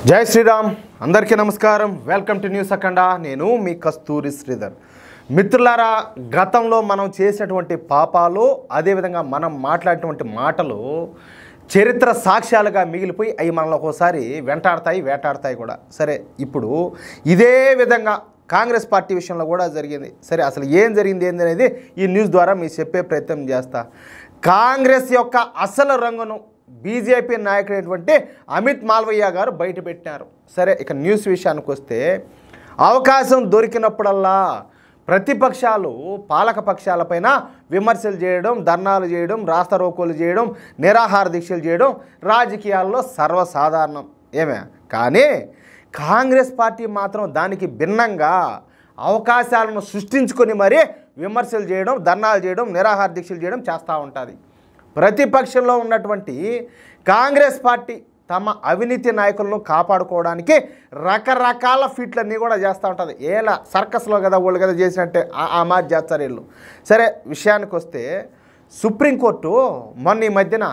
జై శ్రీరామ్ అందరికీ నమస్కారం వెల్కమ్ టు న్యూస్ అఖండ నేను మీ కస్తూరి శ్రీధర్ మిత్రులారా గతంలో మనం చేసినటువంటి పాపాలు అదే విధంగా మనం మాట్లాడినటువంటి మాటలు చరిత్ర సాక్ష్యాలుగా మిగిలిపోయి అవి మనల్ని ఒక్కోసారి వేటాడతాయి కూడా సరే ఇప్పుడు ఇదే విధంగా కాంగ్రెస్ పార్టీ విషయంలో కూడా జరిగింది సరే అసలు ఏం జరిగింది ఏందనేది ఈ న్యూస్ ద్వారా మీకు చెప్పే ప్రయత్నం చేస్తా కాంగ్రెస్ యొక్క అసలు రంగును బీజేపీ నాయకుడైనటువంటి అమిత్ మాల్వయ్య గారు బయటపెట్టారు సరే ఇక న్యూస్ విషయానికి వస్తే అవకాశం దొరికినప్పుడల్లా ప్రతిపక్షాలు పాలక పక్షాలపైన విమర్శలు చేయడం ధర్నాలు చేయడం రాస్తారోకోలు చేయడం నిరాహార దీక్షలు చేయడం రాజకీయాల్లో సర్వసాధారణం ఏమే కానీ కాంగ్రెస్ పార్టీ మాత్రం దానికి భిన్నంగా అవకాశాలను సృష్టించుకొని మరీ విమర్శలు చేయడం ధర్నాలు చేయడం నిరాహార దీక్షలు చేయడం చేస్తూ ఉంటుంది ప్రతిపక్షంలో ఉన్నటువంటి కాంగ్రెస్ పార్టీ తమ అవినీతి నాయకులను కాపాడుకోవడానికి రకరకాల ఫీట్లన్నీ కూడా చేస్తూ ఉంటుంది ఏలా సర్కస్లో కదా వాళ్ళు కదా చేసినట్టే ఆ మాట చేస్తారు వీళ్ళు సరే విషయానికి వస్తే సుప్రీంకోర్టు మొన్న ఈ మధ్యన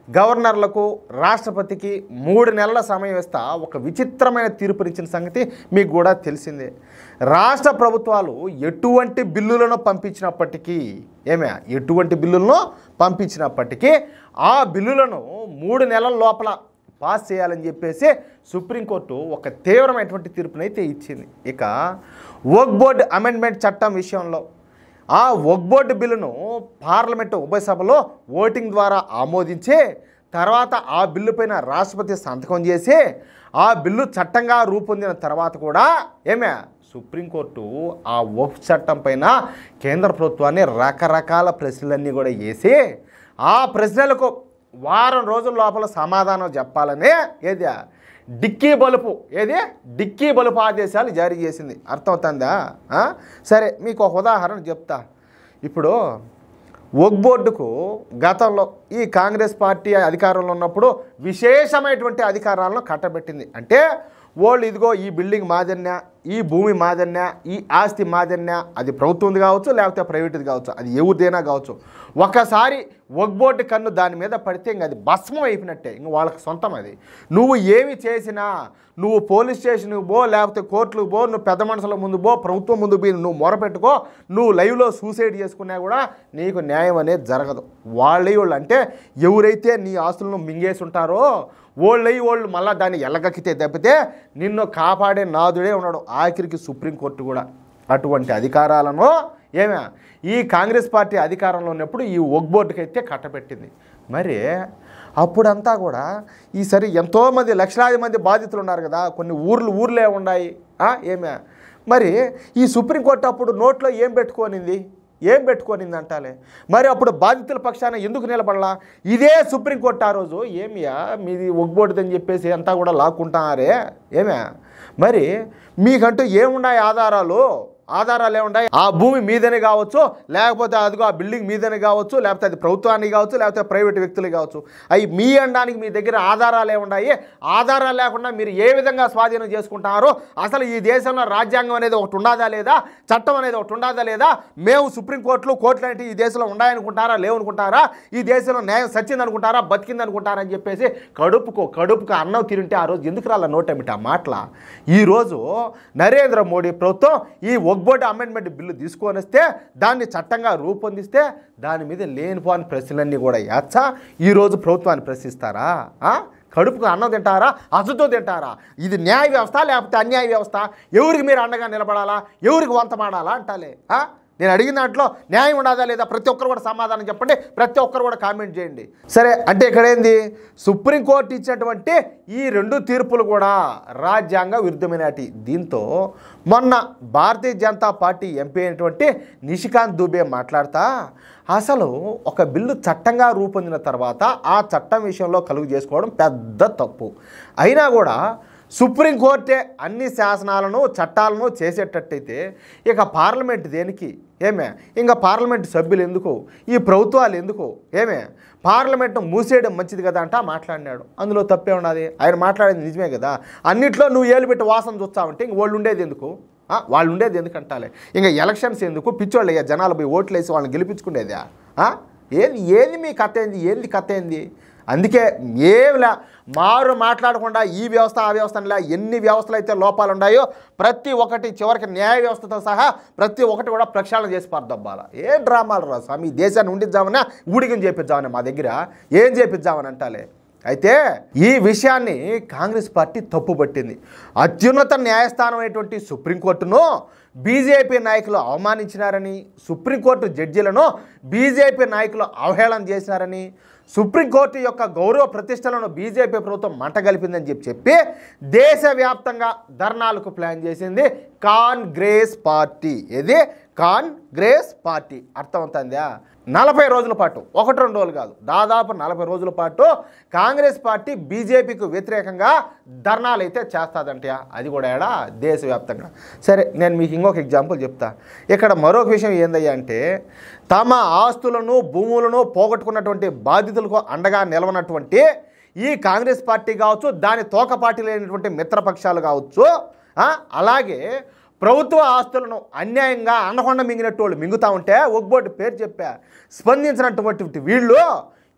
గవర్నర్లకు రాష్ట్రపతికి 3 నెలల సమయం ఇస్తా ఒక విచిత్రమైన తీర్పునిచ్చిన సంగతి మీకు కూడా తెలిసిందే రాష్ట్ర ప్రభుత్వాలు ఎటువంటి బిల్లులను పంపించినప్పటికీ ఆ బిల్లులను 3 నెలల లోపల పాస్ చేయాలని చెప్పేసి సుప్రీంకోర్టు ఒక తీవ్రమైనటువంటి తీర్పునైతే ఇచ్చింది ఇక వక్ఫ్ బోర్డు అమెండ్మెంట్ చట్టం విషయంలో ఆ వక్ఫ్ బోర్డు బిల్లును పార్లమెంటు ఉభయ సభలో ఓటింగ్ ద్వారా ఆమోదించి తర్వాత ఆ బిల్లు పైన రాష్ట్రపతి సంతకం చేసి ఆ బిల్లు చట్టంగా రూపొందిన తర్వాత కూడా సుప్రీంకోర్టు ఆ వక్ఫ్ చట్టం పైన కేంద్ర ప్రభుత్వాన్ని రకరకాల ప్రశ్నలన్నీ కూడా వేసి ఆ ప్రశ్నలకు వారం రోజుల లోపల సమాధానం చెప్పాలనే డిక్కీ బలుపు ఆదేశాలు జారీ చేసింది అర్థమవుతుందా సరే మీకు ఒక ఉదాహరణ చెప్తా ఇప్పుడు వక్ఫ్ బోర్డుకు గతంలో ఈ కాంగ్రెస్ పార్టీ అధికారంలో ఉన్నప్పుడు విశేషమైనటువంటి అధికారాలను కట్టబెట్టింది అంటే వాళ్ళు ఇదిగో ఈ బిల్డింగ్ మాదన్య ఈ భూమి మాదన్య ఈ ఆస్తి మాదన్య అది ప్రభుత్వంది కావచ్చు లేకపోతే ప్రైవేట్ది కావచ్చు అది ఎవరిదైనా కావచ్చు ఒకసారి వక్ఫ్ బోర్డు కన్ను దాని మీద పడితే ఇంక అది భస్మం అయిపోయినట్టే ఇంక వాళ్ళకి సొంతం అది నువ్వు ఏమి చేసినా నువ్వు పోలీస్ స్టేషన్కి పో లేకపోతే కోర్టులకు పో నువ్వు పెద్ద మనుషుల ముందు పో ప్రభుత్వం ముందు పోయి నువ్వు మొరపెట్టుకో నువ్వు లైవ్లో సూసైడ్ చేసుకున్నా కూడా నీకు న్యాయం అనేది జరగదు వాళ్ళు అంటే ఎవరైతే నీ ఆస్తులను మింగేసి ఉంటారో వాళ్ళు మళ్ళీ దాన్ని ఎల్లగక్కితే తప్పితే నిన్ను కాపాడే నాదుడే ఉన్నాడు ఆఖరికి సుప్రీంకోర్టు కూడా అటువంటి అధికారాలను ఈ కాంగ్రెస్ పార్టీ అధికారంలో ఉన్నప్పుడు ఈ వక్ఫ్ బోర్డుకి అయితే కట్టబెట్టింది మరి అప్పుడంతా కూడా ఈసారి ఎంతోమంది లక్షలాది మంది బాధితులు ఉన్నారు కదా కొన్ని ఊర్లే ఉన్నాయి మరి ఈ సుప్రీంకోర్టు అప్పుడు నోట్లో ఏం పెట్టుకోనింది అంటాలే మరి అప్పుడు బాధితుల పక్షాన ఎందుకు నిలబడలా ఇదే సుప్రీంకోర్టు ఆ రోజు మీది వక్ఫ్ బోర్డుదని చెప్పేసి అంతా కూడా లాక్కుంటున్నారే మరి మీకంటూ ఏమున్నాయి ఆధారాలు ఏముంటాయి ఆ భూమి మీదనే కావచ్చు లేకపోతే అదిగో ఆ బిల్డింగ్ మీదనే కావచ్చు లేకపోతే అది ప్రభుత్వానికి కావచ్చు లేకపోతే ప్రైవేట్ వ్యక్తులు కావచ్చు అవి మీ అనడానికి మీ దగ్గర ఆధారాలు ఏమున్నాయి ఆధారాలు లేకుండా మీరు ఏ విధంగా స్వాధీనం చేసుకుంటున్నారో అసలు ఈ దేశంలో రాజ్యాంగం అనేది ఒకటి ఉండాదా లేదా చట్టం అనేది ఒకటి ఉండాదా లేదా మేము సుప్రీంకోర్టులు కోర్టులు అంటే ఈ దేశంలో ఉన్నాయనుకుంటారా లేవనుకుంటారా ఈ దేశంలో న్యాయం సచ్చిందనుకుంటారా బతికిందనుకుంటారా అని చెప్పేసి కడుపుకు అన్నం తింటే ఆ రోజు ఎందుకు రాల నోటమిటి ఆ మాటల ఈరోజు నరేంద్ర మోడీ ప్రభుత్వం ఈ వక్ఫ్ బోర్డు అమెండ్మెంట్ బిల్లు తీసుకొని వస్తే దాన్ని చట్టంగా రూపొందిస్తే దాని మీద లేనిపోని ప్రశ్నలన్నీ కూడా ఈరోజు ప్రభుత్వాన్ని ప్రశ్నిస్తారా కడుపుకు అన్నం తింటారా అసతో తింటారా ఇది న్యాయ వ్యవస్థ లేకపోతే అన్యాయ వ్యవస్థ ఎవరికి మీరు అండగా నిలబడాలా ఎవరికి వంతమాడాలా అంటాలే నేను అడిగిన దాంట్లో న్యాయం ఉండదా లేదా ప్రతి ఒక్కరు కూడా సమాధానం చెప్పండి ప్రతి ఒక్కరు కూడా కామెంట్ చేయండి సరే అంటే ఇక్కడ ఏంది సుప్రీంకోర్టు ఇచ్చినటువంటి ఈ 2 తీర్పులు కూడా రాజ్యాంగ విరుద్ధమైనటి దీంతో మొన్న భారతీయ జనతా పార్టీ ఎంపీ అయినటువంటి నిషికాంత్ దుబే మాట్లాడుతా అసలు ఒక బిల్లు చట్టంగా రూపొందిన తర్వాత ఆ చట్టం విషయంలో కలుగు చేసుకోవడం పెద్ద తప్పు అయినా కూడా సుప్రీంకోర్టే అన్ని శాసనాలను చట్టాలను చేసేటట్టయితే ఇక పార్లమెంట్ దేనికి ఇంకా పార్లమెంట్ సభ్యులు ఎందుకు ఈ ప్రభుత్వాలు ఎందుకు పార్లమెంట్ను మూసేయడం మంచిది కదా అంట మాట్లాడినాడు అందులో తప్పే ఉన్నది ఆయన మాట్లాడేది నిజమే కదా అన్నిట్లో నువ్వు ఏలు పెట్టి వాసన చూస్తావంటే ఇంక వాళ్ళు ఉండేది ఎందుకంటాలే ఇంకా ఎలక్షన్స్ ఎందుకు పిచ్చోళ్ళు జనాలు పోయి ఓట్లు వేసి వాళ్ళని గెలిపించుకునేదా ఏది మీ కథ ఏంది అందుకే ఏమిలా మారు మాట్లాడకుండా ఈ వ్యవస్థ ఆ వ్యవస్థ ఇలా ఎన్ని వ్యవస్థలు అయితే లోపాలు ఉన్నాయో ప్రతి ఒక్కటి చివరికి న్యాయ వ్యవస్థతో సహా ప్రతి ఒక్కటి కూడా ప్రక్షాళన చేసి పారదబ్బాల. ఏ డ్రామాలు రా స్వామి, ఈ దేశాన్ని ఉండిద్దామన్నా ఊడిగం చేపిద్దామని మా దగ్గర ఏం చేపిద్దామని అంటాలే. అయితే ఈ విషయాన్ని కాంగ్రెస్ పార్టీ తప్పుపట్టింది. అత్యున్నత న్యాయస్థానం అయినటువంటి సుప్రీంకోర్టును బీజేపీ నాయకులు అవమానించినారని, సుప్రీంకోర్టు జడ్జీలను బీజేపీ నాయకులు అవహేళన చేసినారని, సుప్రీంకోర్టు యొక్క గౌరవ ప్రతిష్టలను బీజేపీ ప్రభుత్వం మంటగలిపిందని చెప్పి దేశవ్యాప్తంగా ధర్నాలకు ప్లాన్ చేసింది కాంగ్రెస్ పార్టీ. ఏది కాంగ్రెస్ పార్టీ అర్థమవుతుందా? 40 రోజుల పాటు, 1-2 రోజులు కాదు, దాదాపు 40 రోజుల పాటు కాంగ్రెస్ పార్టీ బీజేపీకి వ్యతిరేకంగా ధర్నాలు అయితే చేస్తుందంట. అది కూడా ఏడా దేశవ్యాప్తంగా. సరే, నేను మీకు ఇంకొక ఎగ్జాంపుల్ చెప్తా. ఇక్కడ మరొక విషయం ఏందయ్యా అంటే, తమ ఆస్తులను భూములను పోగొట్టుకున్నటువంటి బాధితులకు అండగా నిలవనటువంటి ఈ కాంగ్రెస్ పార్టీ కావచ్చు, దాని తోక పార్టీలు అయినటువంటి మిత్రపక్షాలు కావచ్చు, అలాగే ప్రభుత్వ ఆస్తులను అన్యాయంగా అనకొండ మింగినట్టు వాళ్ళు మింగుతూ ఉంటే ఒగ్బోర్డు పేరు చెప్పా స్పందించినటువంటి వీళ్ళు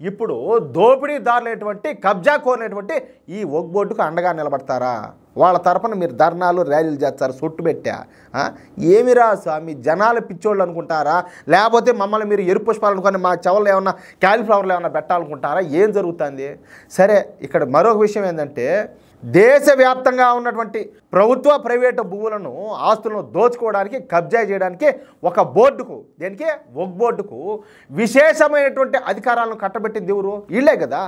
ఇప్పుడు దోపిడీదారులైనటువంటి కబ్జా కోరినటువంటి ఈ ఒగ్బోర్డుకు అండగా నిలబడతారా? వాళ్ళ తరపున మీరు ధర్నాలు ర్యాలీలు చేస్తారు, సొట్టు పెట్టా. ఏమిరా స్వామి, జనాలు పిచ్చోళ్ళు అనుకుంటారా? లేకపోతే మమ్మల్ని మీరు ఎరుపు పుష్పాలు అనుకొని మా చెవులు ఏమన్నా క్యాలీఫ్లవర్లు ఏమన్నా పెట్టాలనుకుంటారా? ఏం జరుగుతుంది? సరే, ఇక్కడ మరొక విషయం ఏంటంటే, దేశవ్యాప్తంగా ఉన్నటువంటి ప్రభుత్వ ప్రైవేటు భూములను ఆస్తులను దోచుకోవడానికి కబ్జా చేయడానికి ఒక బోర్డుకు, దేనికి ఒగ్ బోర్డుకు విశేషమైనటువంటి అధికారాలను కట్టబెట్టింది ఎవరు? వీళ్ళే కదా.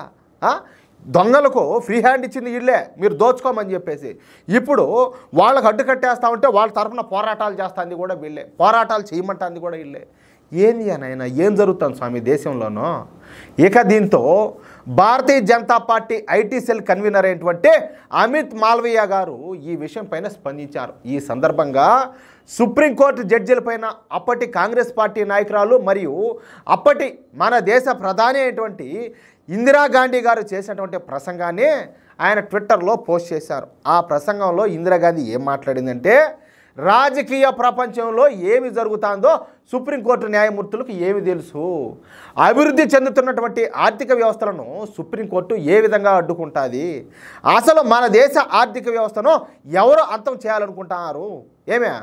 దొంగలకు ఫ్రీ హ్యాండ్ ఇచ్చింది వీళ్ళే, మీరు దోచుకోమని చెప్పేసి. ఇప్పుడు వాళ్ళకు అడ్డు కట్టేస్తా ఉంటే వాళ్ళ తరఫున పోరాటాలు చేస్తుంది కూడా వీళ్ళే, పోరాటాలు చేయమంటుంది కూడా వీళ్ళే. ఏంది అనైనా ఏం జరుగుతుంది స్వామి దేశంలోనూ? ఇక దీంతో Bharatiya Janata Party IT cell convener Amit Malviya Malviya గారు ఈ విషయం పైన స్పందించారు. ఈ సందర్భంగా సుప్రీంకోర్టు జడ్జీలపైన అప్పటి కాంగ్రెస్ పార్టీ నాయకురాలు మరియు అప్పటి మన దేశ ప్రధాని అయినటువంటి ఇందిరాగాంధీ గారు చేసినటువంటి ప్రసంగాన్ని ఆయన ట్విట్టర్లో పోస్ట్ చేశారు. ఆ ప్రసంగంలో ఇందిరాగాంధీ ఏం మాట్లాడిందంటే, రాజకీయ ప్రపంచంలో ఏమి జరుగుతుందో సుప్రీంకోర్టు న్యాయమూర్తులకు ఏమి తెలుసు, అభివృద్ధి చెందుతున్నటువంటి ఆర్థిక వ్యవస్థలను సుప్రీంకోర్టు ఏ విధంగా అడ్డుకుంటుంది, అసలు మన దేశ ఆర్థిక వ్యవస్థను ఎవరు అంతం చేయాలనుకుంటున్నారు, ఏమే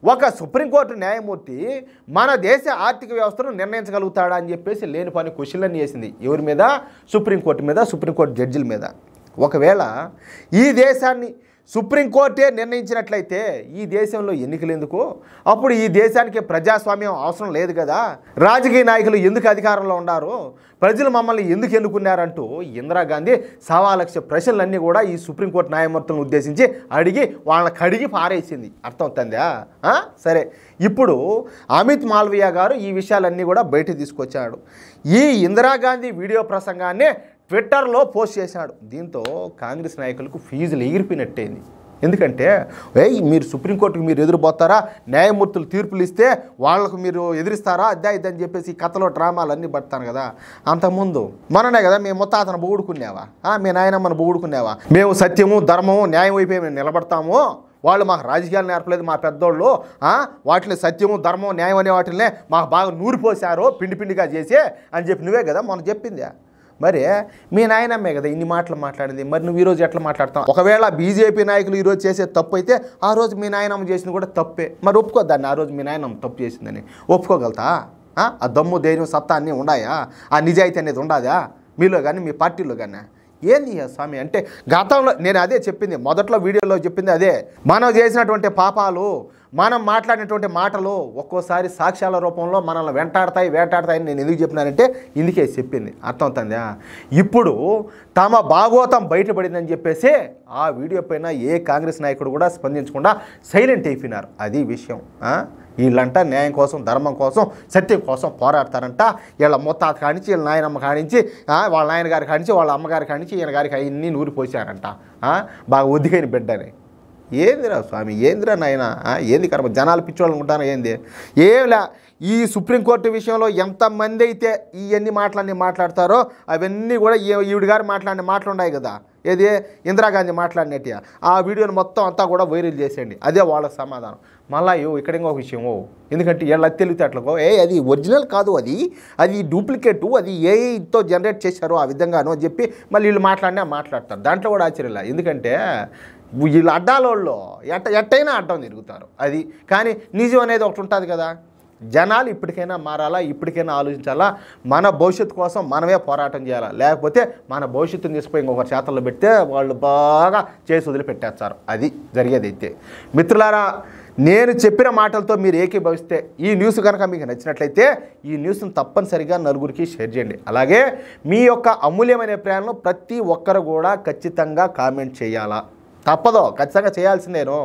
ఒక సుప్రీంకోర్టు న్యాయమూర్తి మన దేశ ఆర్థిక వ్యవస్థను నిర్ణయించగలుగుతాడా అని చెప్పేసి లేని పని క్వశ్చన్లన్నీ వేసింది. ఎవరి మీద? సుప్రీంకోర్టు మీద, సుప్రీంకోర్టు జడ్జిల మీద. ఒకవేళ ఈ దేశాన్ని సుప్రీంకోర్టే నిర్ణయించినట్లయితే ఈ దేశంలో ఎన్నికలు ఎందుకు? అప్పుడు ఈ దేశానికి ప్రజాస్వామ్యం అవసరం లేదు కదా. రాజకీయ నాయకులు ఎందుకు అధికారంలో ఉన్నారు, ప్రజలు మమ్మల్ని ఎందుకు ఎన్నుకున్నారంటూ ఇందిరాగాంధీ 1,00,000 ప్రశ్నలన్నీ కూడా ఈ సుప్రీంకోర్టు న్యాయమూర్తులను ఉద్దేశించి అడిగి వాళ్ళని కడిగి పారేసింది. అర్థమవుతుందా? సరే, ఇప్పుడు అమిత్ మాల్వియా గారు ఈ విషయాలన్నీ కూడా బయట తీసుకొచ్చాడు. ఈ ఇందిరాగాంధీ వీడియో ప్రసంగాన్ని ట్విట్టర్లో పోస్ట్ చేశాడు. దీంతో కాంగ్రెస్ నాయకులకు ఫీజులు ఎగిరిపోయినట్టయింది. ఎందుకంటే మీరు సుప్రీంకోర్టుకు మీరు ఎదురుపోతారా, న్యాయమూర్తులు తీర్పులు ఇస్తే వాళ్ళకు మీరు ఎదిరిస్తారా, అద్దా ఇద్దని చెప్పేసి కథలో డ్రామాలు అన్నీ పడతాను కదా. అంతకుముందు మననే కదా మేము ముత్తాతను బొగుడుకున్నావా, మీ నాయనమ్మను బొగుడుకున్నావా, మేము సత్యము ధర్మము న్యాయం అయిపోయి మేము నిలబడతాము, వాళ్ళు మాకు రాజకీయాలు నేర్పలేదు మా పెద్దోళ్ళు, వాటిని సత్యము ధర్మం న్యాయం అనే వాటిని మాకు బాగా నూరిపోసారు పిండి పిండిగా చేసి అని చెప్పి నువ్వే కదా మొన్న చెప్పింది. మరి మీ నాయనమ్మే కదా ఇన్ని మాటలు మాట్లాడింది, మరి నువ్వు ఈరోజు ఎట్లా మాట్లాడతావు? ఒకవేళ బీజేపీ నాయకులు ఈరోజు చేసే తప్పు అయితే ఆ రోజు మీ నాయనమ్మ చేసింది కూడా తప్పే, మరి ఒప్పుకోద్దాన్ని. ఆ రోజు మీ నాయనమ్మ తప్పు చేసిందని ఒప్పుకోగలుగుతా? ఆ దమ్ము ధైర్యం సత్తా అన్నీ ఉన్నాయా? ఆ నిజాయితీ అనేది ఉండదా మీలో కానీ మీ పార్టీలో కానీ? ఏంది స్వామి అంటే, గతంలో నేను అదే చెప్పింది, మొదట్లో వీడియోలో చెప్పింది అదే. మనం చేసినటువంటి పాపాలు, మనం మాట్లాడినటువంటి మాటలు ఒక్కోసారి సాక్ష్యాల రూపంలో మనల్ని వేటాడతాయని నేను ఎందుకు చెప్పినానంటే ఇందుకే చెప్పింది. అర్థమవుతుందా? ఇప్పుడు తమ భాగోతం బయటపడిందని చెప్పేసి ఆ వీడియో పైన ఏ కాంగ్రెస్ నాయకుడు కూడా స్పందించకుండా సైలెంట్ అయిపోయినారు. అది విషయం. వీళ్ళంట న్యాయం కోసం, ధర్మం కోసం, సత్యం కోసం పోరాడతారంట. వీళ్ళ ముత్తాత కానించి, వీళ్ళ నాయనమ్మ కానించి, వాళ్ళ నాయనగారి కానించి, వాళ్ళ అమ్మగారి కానించి, ఈయన గారికి అన్నీ నూరిపోసారంట. బాగా ఒదిగైన బిడ్డని. ఏందిరా స్వామి, ఏందిరా నాయన, ఏంది కర్మ, జనాలు పిచ్చోళ్ళు ఉంటాను ఏంది? ఏంలా ఈ సుప్రీంకోర్టు విషయంలో ఎంతమంది అయితే ఇవన్నీ మాట్లాడతారో అవన్నీ కూడా ఈవిడ గారు మాట్లాడిన మాటలు ఉన్నాయి కదా, ఏది ఇందిరాగాంధీ మాట్లాడినట్టు ఆ వీడియోని మొత్తం అంతా కూడా వైరల్ చేసేయండి. అదే వాళ్ళ సమాధానం. మళ్ళా ఇక్కడ ఇంకొక విషయము, ఎందుకంటే వీళ్ళ తెలివితేటలకు అది ఒరిజినల్ కాదు, అది డూప్లికేటు, అది ఏఐతో జనరేట్ చేశారు ఆ విధంగాను అని చెప్పి మళ్ళీ వీళ్ళు మాట్లాడతారు. దాంట్లో కూడా ఆశ్చర్యం, ఎందుకంటే వీళ్ళు అడ్డాలోళ్ళు ఎట్టయినా అడ్డం తిరుగుతారు. అది కానీ నిజం అనేది ఒకటి ఉంటుంది కదా. జనాలు ఇప్పటికైనా మారాలా, ఇప్పటికైనా ఆలోచించాలా, మన భవిష్యత్తు కోసం మనమే పోరాటం చేయాలా, లేకపోతే మన భవిష్యత్తుని తీసుకుపోయి ఇంకొకరి చేతల్లో పెడితే వాళ్ళు బాగా చేసి వదిలిపెట్టేస్తారు. అది జరిగేదైతే. మిత్రులారా, నేను చెప్పిన మాటలతో మీరు ఏకీభవిస్తే, ఈ న్యూస్ కనుక మీకు నచ్చినట్లయితే ఈ న్యూస్ని తప్పనిసరిగా నలుగురికి షేర్ చేయండి. అలాగే మీ యొక్క అమూల్యమైన అభిప్రాయాలను ప్రతి ఒక్కరు కూడా ఖచ్చితంగా కామెంట్ చేయాలా, తప్పదో, ఖచ్చితంగా చేయాల్సిందేను.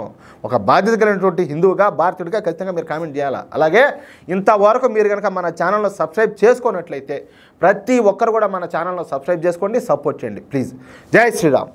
ఒక బాధ్యత కలిగినటువంటి హిందువుగా, భారతీయుడిగా ఖచ్చితంగా మీరు కామెంట్ చేయాలా. అలాగే ఇంతవరకు మీరు కనుక మన ఛానల్ను సబ్స్క్రైబ్ చేసుకున్నట్లయితే ప్రతి ఒక్కరు కూడా మన ఛానల్ను సబ్స్క్రైబ్ చేసుకోండి, సపోర్ట్ చేయండి ప్లీజ్. జై శ్రీరామ్.